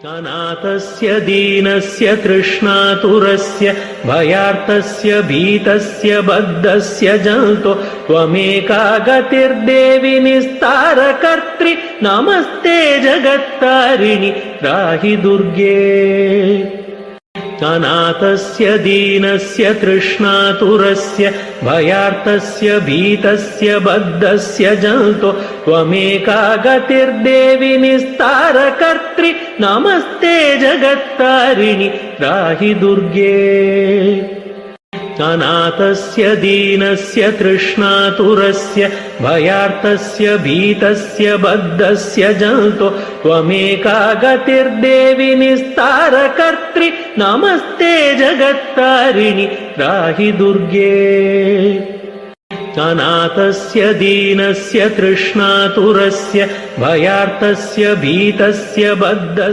अनाथस्य दीनस्य तृष्णातुरस्य भयार्तस्य भीतस्य बद्धस्य जन्तो त्वमेका गतिर्देवि निस्तारकर्त्री नमस्ते जगत्तारिणि त्राहि दुर्गे। अनाथस्य दीनस्य तृष्णातुरस्य भयार्तस्य भीतस्य बद्धस्य जन्तो त्वमेका गतिर्देवि निस्तारकर्त्री नमस्ते जगत्तारिणि त्राहि दुर्गे। अनाथस्य दीनस्य तृष्णातुरस्य भयार्तस्य भीतस्य बद्धस्य जन्तो त्वमेका गतिर्देवि निस्तारकर्त्री नमस्ते जगत्तारिणि त्राहि दुर्गे। अनाथस्य दीनस्य तृष्णातुरस्य भयार्तस्य भीतस्य बद्धस्य